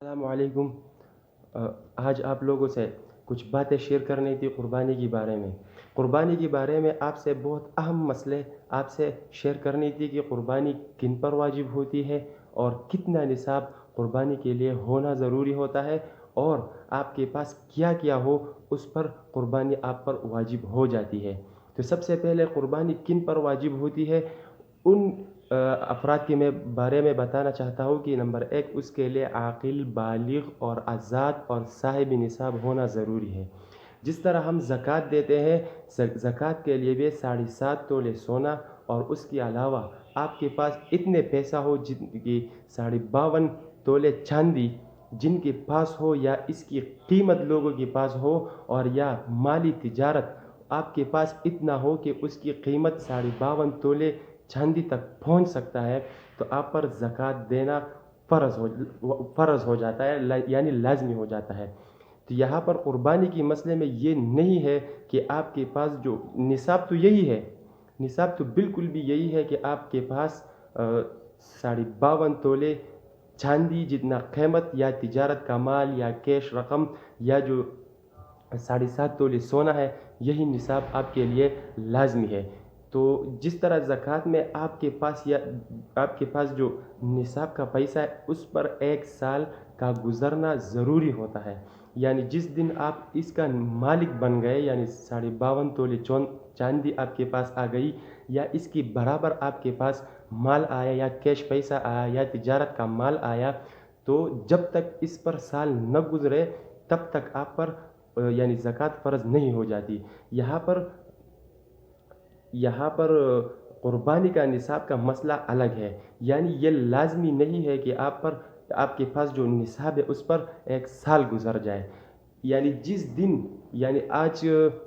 السلام علیکم۔ آج آپ لوگوں سے کچھ باتیں شیئر کرنی تھی قربانی کے بارے میں۔ قربانی کے بارے میں آپ سے بہت اہم مسئلے آپ سے شیئر کرنی تھی کہ قربانی کن پر واجب ہوتی ہے اور کتنا نصاب قربانی کے لیے ہونا ضروری ہوتا ہے، اور آپ کے پاس کیا کیا ہو اس پر قربانی آپ پر واجب ہو جاتی ہے۔ تو سب سے پہلے قربانی کن پر واجب ہوتی ہے، ان افراد کے میں بارے میں بتانا چاہتا ہوں کہ نمبر ایک، اس کے لیے عاقل، بالغ اور آزاد اور صاحب نصاب ہونا ضروری ہے۔ جس طرح ہم زکوٰۃ دیتے ہیں، زکوٰۃ کے لیے بھی 7.5 تولے سونا اور اس کے علاوہ آپ کے پاس اتنے پیسہ ہو جن کی 52.5 تولے چاندی جن کے پاس ہو، یا اس کی قیمت لوگوں کے پاس ہو، اور یا مالی تجارت آپ کے پاس اتنا ہو کہ اس کی قیمت 52.5 تولے چاندی تک پہنچ سکتا ہے، تو آپ پر زکوٰۃ دینا فرض ہو جاتا ہے، یعنی لازمی ہو جاتا ہے۔ تو یہاں پر قربانی کے مسئلے میں یہ نہیں ہے کہ آپ کے پاس جو نصاب تو یہی ہے، نصاب تو بالکل بھی یہی ہے کہ آپ کے پاس 52.5 تولے چاندی جتنا قیمت، یا تجارت کا مال، یا کیش رقم، یا جو 7.5 تولے سونا ہے، یہی نصاب آپ کے لیے لازمی ہے۔ تو جس طرح زکوٰۃ میں آپ کے پاس جو نصاب کا پیسہ ہے، اس پر 1 سال کا گزرنا ضروری ہوتا ہے، یعنی جس دن آپ اس کا مالک بن گئے، یعنی 52.5 تولے چاندی آپ کے پاس آ گئی، یا اس کی برابر آپ کے پاس مال آیا، یا کیش پیسہ آیا، یا تجارت کا مال آیا، تو جب تک اس پر سال نہ گزرے تب تک آپ پر یعنی زکوٰۃ فرض نہیں ہو جاتی۔ یہاں پر قربانی کا نصاب کا مسئلہ الگ ہے، یعنی یہ لازمی نہیں ہے کہ آپ کے پاس جو نصاب ہے اس پر 1 سال گزر جائے، یعنی جس دن، یعنی آج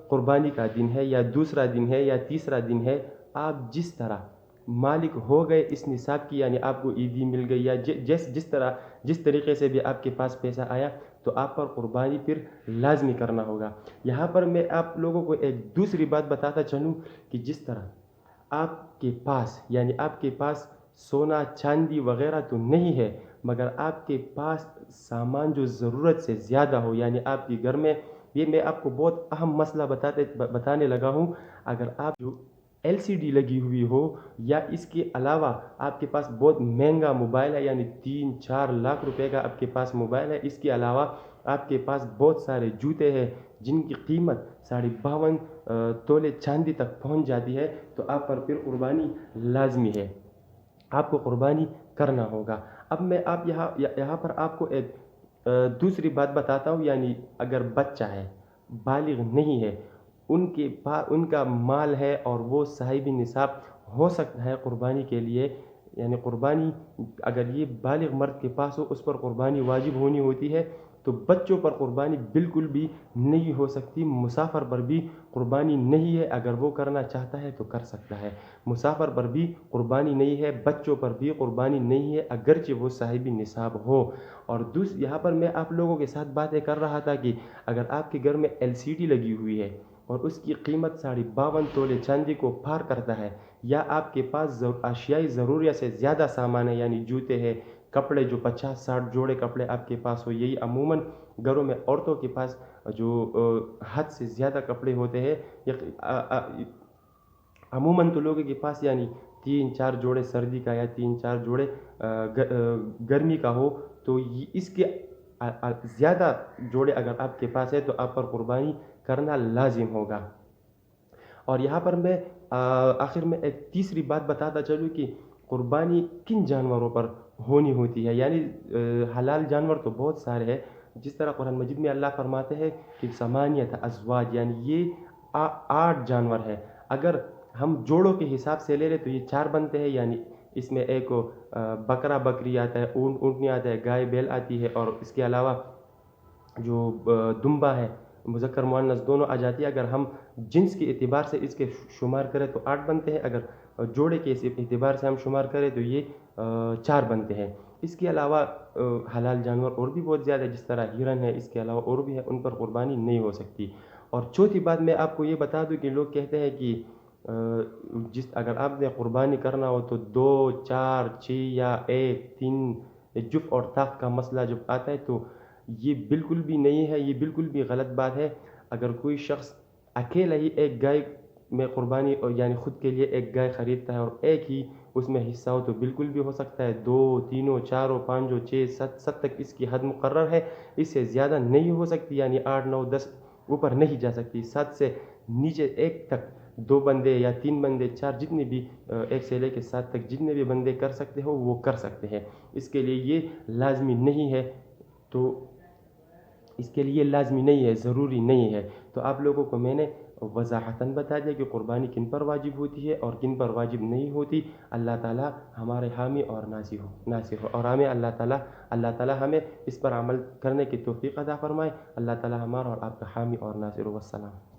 قربانی کا دن ہے، یا دوسرا دن ہے، یا تیسرا دن ہے، آپ جس طرح مالک ہو گئے اس نصاب کی، یعنی آپ کو عیدی مل گئی، یا جس طریقے سے بھی آپ کے پاس پیسہ آیا، تو آپ پر قربانی پھر لازمی کرنا ہوگا۔ یہاں پر میں آپ لوگوں کو ایک دوسری بات بتاتا چلوں کہ جس طرح آپ کے پاس سونا چاندی وغیرہ تو نہیں ہے، مگر آپ کے پاس سامان جو ضرورت سے زیادہ ہو، یعنی آپ کے گھر میں، یہ میں آپ کو بہت اہم مسئلہ بتانے لگا ہوں، اگر آپ جو LCD لگی ہوئی ہو، یا اس کے علاوہ آپ کے پاس بہت مہنگا موبائل ہے، یعنی 3-4 لاکھ روپے کا آپ کے پاس موبائل ہے، اس کے علاوہ آپ کے پاس بہت سارے جوتے ہیں جن کی قیمت 52.5 تولے چاندی تک پہنچ جاتی ہے، تو آپ پر پھر قربانی لازمی ہے، آپ کو قربانی کرنا ہوگا۔ اب میں یہاں پر آپ کو ایک دوسری بات بتاتا ہوں، یعنی اگر بچہ ہے، بالغ نہیں ہے، ان کا مال ہے اور وہ صاحب نصاب ہو سکتا ہے قربانی کے لیے، یعنی قربانی اگر یہ بالغ مرد کے پاس ہو، اس پر قربانی واجب ہونی ہوتی ہے، تو بچوں پر قربانی بالکل بھی نہیں ہو سکتی۔ مسافر پر بھی قربانی نہیں ہے، اگر وہ کرنا چاہتا ہے تو کر سکتا ہے۔ مسافر پر بھی قربانی نہیں ہے، بچوں پر بھی قربانی نہیں ہے، اگرچہ وہ صاحب نصاب ہو۔ اور یہاں پر میں آپ لوگوں کے ساتھ باتیں کر رہا تھا کہ اگر آپ کے گھر میں LCD لگی ہوئی ہے اور اس کی قیمت 52.5 تولے چاندی کو پار کرتا ہے، یا آپ کے پاس اشیائی ضروریات سے زیادہ سامان ہے، یعنی جوتے ہیں، کپڑے جو 50-60 جوڑے کپڑے آپ کے پاس ہو، یہی عموماً گھروں میں عورتوں کے پاس جو حد سے زیادہ کپڑے ہوتے ہیں، عموماً تو لوگوں کے پاس یعنی 3-4 جوڑے سردی کا، یا 3-4 جوڑے گرمی کا ہو، تو اس کے زیادہ جوڑے اگر آپ کے پاس ہے تو آپ پر قربانی کرنا لازم ہوگا۔ اور یہاں پر میں آخر میں ایک تیسری بات بتاتا چلوں کہ قربانی کن جانوروں پر ہونی ہوتی ہے، یعنی حلال جانور تو بہت سارے ہیں، جس طرح قرآن مجید میں اللہ فرماتے ہیں کہ 8 ازواج، یعنی یہ 8 جانور ہے۔ اگر ہم جوڑوں کے حساب سے لے لیں تو یہ 4 بنتے ہیں، یعنی اس میں ایک بکرا بکری آتا ہے، اونٹ اونٹنی آتا ہے، گائے بیل آتی ہے، اور اس کے علاوہ جو دمبا ہے، مذکر مؤنث دونوں آ جاتی ہے۔ اگر ہم جنس کے اعتبار سے اس کے شمار کریں تو 8 بنتے ہیں، اگر جوڑے کے اعتبار سے ہم شمار کریں تو یہ 4 بنتے ہیں۔ اس کے علاوہ حلال جانور اور بھی بہت زیادہ، جس طرح ہرن ہے، اس کے علاوہ اور بھی ہے، ان پر قربانی نہیں ہو سکتی۔ اور چوتھی بات میں آپ کو یہ بتا دوں کہ لوگ کہتے ہیں کہ اگر آپ نے قربانی کرنا ہو تو 2، 4، 6 یا 1، 3 جف اور طاق کا مسئلہ جب آتا ہے تو یہ بالکل بھی نہیں ہے، یہ بالکل بھی غلط بات ہے۔ اگر کوئی شخص اکیلا ہی ایک گائے میں قربانی اور یعنی خود کے لیے ایک گائے خریدتا ہے اور ایک ہی اس میں حصہ ہو تو بالکل بھی ہو سکتا ہے، 2 3 4 5 6 7 تک اس کی حد مقرر ہے، اس سے زیادہ نہیں ہو سکتی، یعنی 8 9 10 اوپر نہیں جا سکتی، 7 سے نیچے ایک تک 2 بندے یا 3 بندے 4 جتنے بھی 1 سے لے کے 7 تک جتنے بھی بندے کر سکتے ہو وہ کر سکتے ہیں، اس کے لیے یہ لازمی نہیں ہے، تو اس کے لیے لازمی نہیں ہے، ضروری نہیں ہے۔ تو آپ لوگوں کو میں نے وضاحتاً بتا دیا کہ قربانی کن پر واجب ہوتی ہے اور کن پر واجب نہیں ہوتی۔ اللہ تعالیٰ ہمارے حامی اور ناصر ہو اور ہمیں اللہ تعالیٰ ہمیں اس پر عمل کرنے کی توفیق عطا فرمائے۔ اللہ تعالیٰ ہمارا اور آپ کا حامی اور ناصر ہو۔ والسلام۔